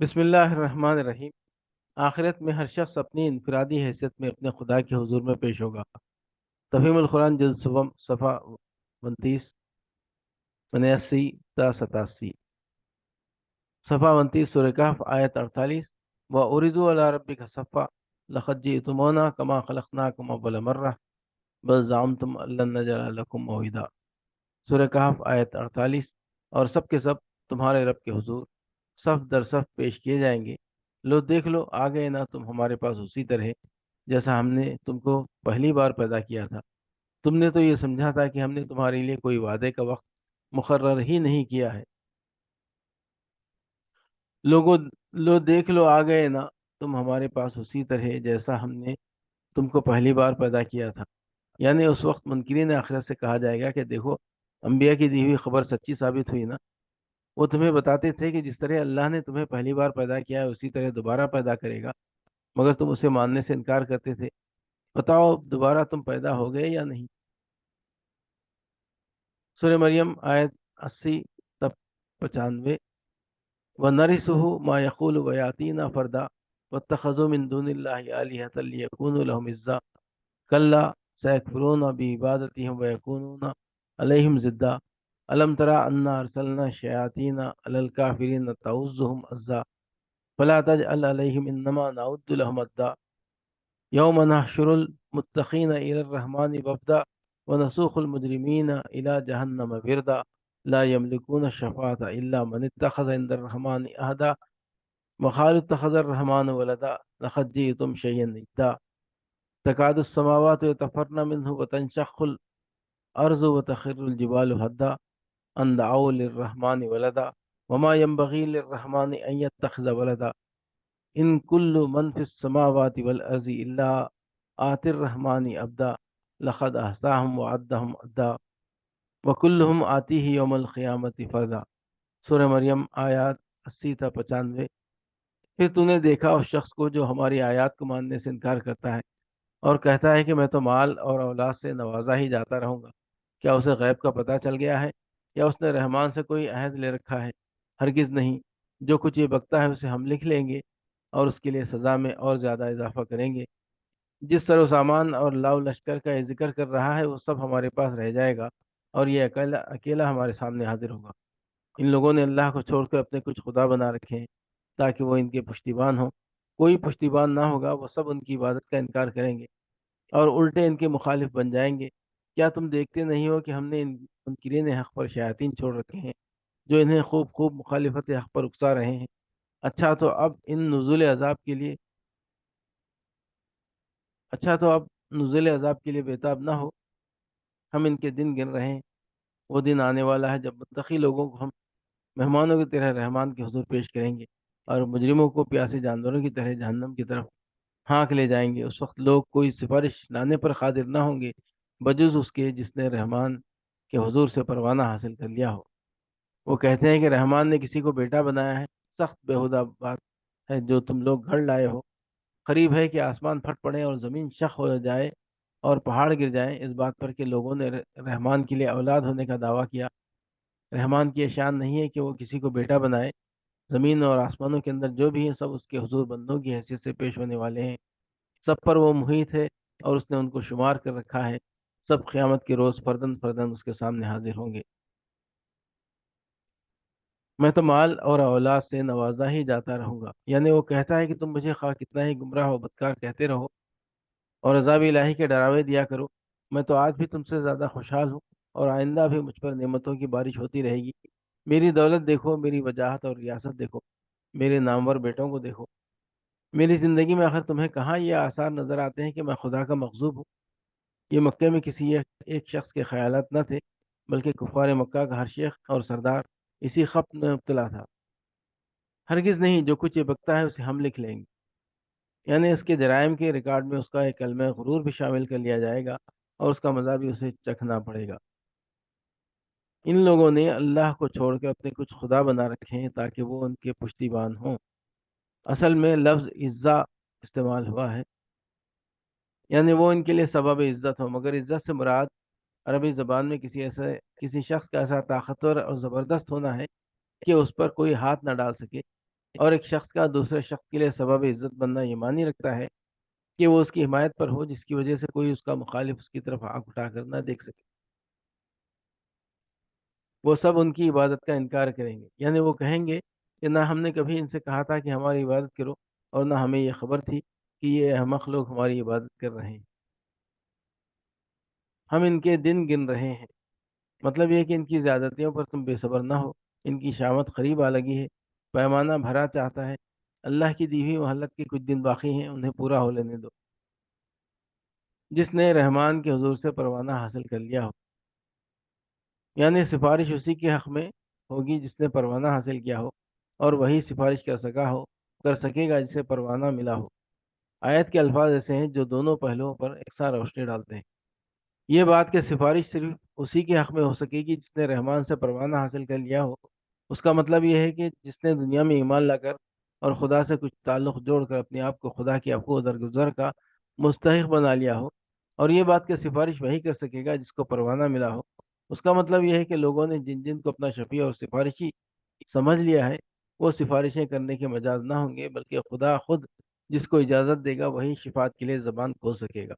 بسم اللہ الرحمن الرحیم۔ آخرت میں ہر شخص اپنی انفرادی حیثیت میں اپنے خدا کے حضور میں پیش ہوگا۔ تفہیم القرآن جلد سوم صفحہ 29 89 تا 87، صفحہ 29 سورہ کہف آیت 48۔ وَأُرِدُوا عَلَىٰ رَبِّكَ صَفًّا لَقَدْ جِئْتُمُونَا كَمَا خَلَقْنَاكُمْ أَوَّلَ مَرَّةٍ بَلْ زَعَمْتُمْ أَن لَّن نَّجْعَلَ لَكُم مَّوْعِدًا۔ سورہ کہف آیت 48۔ اور سب کے سب تمہارے رب کے حضور صف در صف پیش کیے جائیں گے۔ لو دیکھ لو آ گئے نا تم ہمارے پاس اسی طرح جیسا ہم نے تم کو پہلی بار پیدا کیا تھا۔ تم نے تو یہ سمجھا تھا کہ ہم نے تمہارے لیے کوئی وعدے کا وقت مقرر ہی نہیں کیا ہے۔ لوگو لو دیکھ لو آ گئے نا تم ہمارے پاس اسی طرح جیسا ہم نے تم کو پہلی بار پیدا کیا تھا۔ یعنی اس وقت منکرین آخرت سے کہا جائے گا کہ دیکھو، انبیاء کی دی ہوئی خبر سچی ثابت ہوئی نا۔ وہ تمہیں بتاتے تھے کہ جس طرح اللہ نے تمہیں پہلی بار پیدا کیا ہے اسی طرح دوبارہ پیدا کرے گا، مگر تم اسے ماننے سے انکار کرتے تھے۔ بتاؤ دوبارہ تم پیدا ہو گئے یا نہیں؟ سورہ مریم آیت 80 تا 95۔ وَنَرِثُهُ مَا يَقُولُ وَيَأْتِينَا فَرْدًا وَاتَّخَذُوا مِن دُونِ اللَّهِ آلِهَةً لِيَكُونُوا لَهُمْ عِزًّا كَلَّا سَيَكْفُرُونَ بِعِبَادَتِهِمْ وَيَكُونُونَ عَلَيْهِمْ ضِدًّا أَلَمْ تَرَ أَنَّا أَرْسَلْنَا الشَّيَاطِينَ عَلَى الْكَافِرِينَ تَؤُزُّهُمْ أَزًّا فَلَا تَجْعَلْ عَلَيْهِمْ إِنَّمَا نَعُدُّ لَهُمْ عَدًّا يَوْمَ نَحْشُرُ الْمُتَّقِينَ إِلَى الرَّحْمَنِ وَفْدًا ونسوق المجرمين إلى جهنم وردا لا يملكون الشفاعة إلا من اتخذ عند الرحمن عهدا وقالوا اتخذ الرحمن ولدا لقد جئتم شيئا إدا تكاد السماوات يتفطرن منه وتنشق الأرض وتخر الجبال هدا أن دعوا للرحمن ولدا وما ينبغي للرحمن أن يتخذ ولدا إن كل من في السماوات والأرض إلا آتي الرحمن عبدا لقد أحصاهم وعدهم عدا وکلہم آتیہ یوم القیامت فردا۔ سورہ مریم آیات 80 تا 95۔ پھر تو نے دیکھا اس شخص کو جو ہماری آیات کو ماننے سے انکار کرتا ہے اور کہتا ہے کہ میں تو مال اور اولاد سے نوازا ہی جاتا رہوں گا۔ کیا اسے غیب کا پتہ چل گیا ہے یا اس نے رحمان سے کوئی عہد لے رکھا ہے؟ ہرگز نہیں۔ جو کچھ یہ بکتا ہے اسے ہم لکھ لیں گے اور اس کے لیے سزا میں اور زیادہ اضافہ کریں گے۔ جس سر و سامان اور لاؤ لشکر کا یہ ذکر کر رہا ہے وہ سب ہمارے پاس رہ جائے گا اور یہ اکیلا اکیلا ہمارے سامنے حاضر ہوگا۔ ان لوگوں نے اللہ کو چھوڑ کر اپنے کچھ خدا بنا رکھے ہیں تاکہ وہ ان کے پشتیبان ہوں۔ کوئی پشتیبان نہ ہوگا، وہ سب ان کی عبادت کا انکار کریں گے اور الٹے ان کے مخالف بن جائیں گے۔ کیا تم دیکھتے نہیں ہو کہ ہم نے ان منکرین حق پر شیاطین چھوڑ رکھے ہیں جو انہیں خوب خوب مخالفت حق پر اکسا رہے ہیں؟ اچھا تو اب نزول عذاب کے لیے بےتاب نہ ہو۔ ہم ان کے دن گن رہے ہیں، وہ دن آنے والا ہے جب متقی لوگوں کو ہم مہمانوں کی طرح رحمان کے حضور پیش کریں گے اور مجرموں کو پیاسے جانوروں کی طرح جہنم کی طرف ہانک لے جائیں گے۔ اس وقت لوگ کوئی سفارش لانے پر قادر نہ ہوں گے بجز اس کے جس نے رحمان کے حضور سے پروانہ حاصل کر لیا ہو۔ وہ کہتے ہیں کہ رحمان نے کسی کو بیٹا بنایا ہے، سخت بےہودہ بات ہے جو تم لوگ گھڑ لائے ہو۔ قریب ہے کہ آسمان پھٹ پڑے اور زمین شق ہو جائے اور پہاڑ گر جائیں اس بات پر کہ لوگوں نے رحمان کے لیے اولاد ہونے کا دعویٰ کیا۔ رحمان کی یہ شان نہیں ہے کہ وہ کسی کو بیٹا بنائے۔ زمین اور آسمانوں کے اندر جو بھی ہیں سب اس کے حضور بندوں کی حیثیت سے پیش ہونے والے ہیں۔ سب پر وہ محیط ہے اور اس نے ان کو شمار کر رکھا ہے۔ سب قیامت کے روز فردن فردن اس کے سامنے حاضر ہوں گے۔ میں تو مال اور اولاد سے نوازا ہی جاتا رہوں گا، یعنی وہ کہتا ہے کہ تم مجھے خواہ کتنا ہی گمراہ و بدکار کہتے رہو اور عذاب الہی کے ڈراوے دیا کرو، میں تو آج بھی تم سے زیادہ خوشحال ہوں اور آئندہ بھی مجھ پر نعمتوں کی بارش ہوتی رہے گی۔ میری دولت دیکھو، میری وجاہت اور ریاست دیکھو، میرے نامور بیٹوں کو دیکھو۔ میری زندگی میں آخر تمہیں کہاں یہ آثار نظر آتے ہیں کہ میں خدا کا مغضوب ہوں؟ یہ مکے میں کسی ایک شخص کے خیالات نہ تھے، بلکہ کفار مکہ کا ہر شیخ اور سردار اسی خط میں مبتلا تھا۔ ہرگز نہیں، جو کچھ یہ بکتا ہے اسے ہم لکھ لیں گے، یعنی اس کے جرائم کے ریکارڈ میں اس کا ایک کلمہ غرور بھی شامل کر لیا جائے گا اور اس کا مزہ بھی اسے چکھنا پڑے گا۔ ان لوگوں نے اللہ کو چھوڑ کر اپنے کچھ خدا بنا رکھے ہیں تاکہ وہ ان کے پشتیبان ہوں۔ اصل میں لفظ عزا استعمال ہوا ہے، یعنی وہ ان کے لیے سبب عزت ہو، مگر عزت سے مراد عربی زبان میں کسی شخص کا ایسا طاقتور اور زبردست ہونا ہے کہ اس پر کوئی ہاتھ نہ ڈال سکے۔ اور ایک شخص کا دوسرے شخص کے لیے سبب عزت بننا یہ معنی رکھتا ہے کہ وہ اس کی حمایت پر ہو، جس کی وجہ سے کوئی اس کا مخالف اس کی طرف آنکھ اٹھا کر نہ دیکھ سکے۔ وہ سب ان کی عبادت کا انکار کریں گے، یعنی وہ کہیں گے کہ نہ ہم نے کبھی ان سے کہا تھا کہ ہماری عبادت کرو، اور نہ ہمیں یہ خبر تھی کہ یہ احمق لوگ ہماری عبادت کر رہے ہیں۔ ہم ان کے دن گن رہے ہیں، مطلب یہ کہ ان کی زیادتیوں پر تم بے صبر نہ ہو، ان کی شامت قریب آ لگی ہے، پیمانہ بھرا چاہتا ہے، اللہ کی دی ہوئی مہلت کے کچھ دن باقی ہیں، انہیں پورا ہو لینے دو۔ جس نے رحمان کے حضور سے پروانہ حاصل کر لیا ہو، یعنی سفارش اسی کے حق میں ہوگی جس نے پروانہ حاصل کیا ہو، اور وہی سفارش کر سکے گا جسے پروانہ ملا ہو۔ آیت کے الفاظ ایسے ہیں جو دونوں پہلوؤں پر یکساں روشنی ڈالتے ہیں۔ یہ بات کہ سفارش صرف اسی کے حق میں ہو سکے گی جس نے رحمان سے پروانہ حاصل کر لیا ہو، اس کا مطلب یہ ہے کہ جس نے دنیا میں ایمان لا کر اور خدا سے کچھ تعلق جوڑ کر اپنے آپ کو خدا کی عفو و درگزر کا مستحق بنا لیا ہو، اور یہ بات کہ سفارش وہی کر سکے گا جس کو پروانہ ملا ہو، اس کا مطلب یہ ہے کہ لوگوں نے جن جن کو اپنا شفیع اور سفارشی سمجھ لیا ہے، وہ سفارشیں کرنے کے مجاز نہ ہوں گے، بلکہ خدا خود جس کو اجازت دے گا وہی شفاعت کے لیے زبان کھول سکے گا۔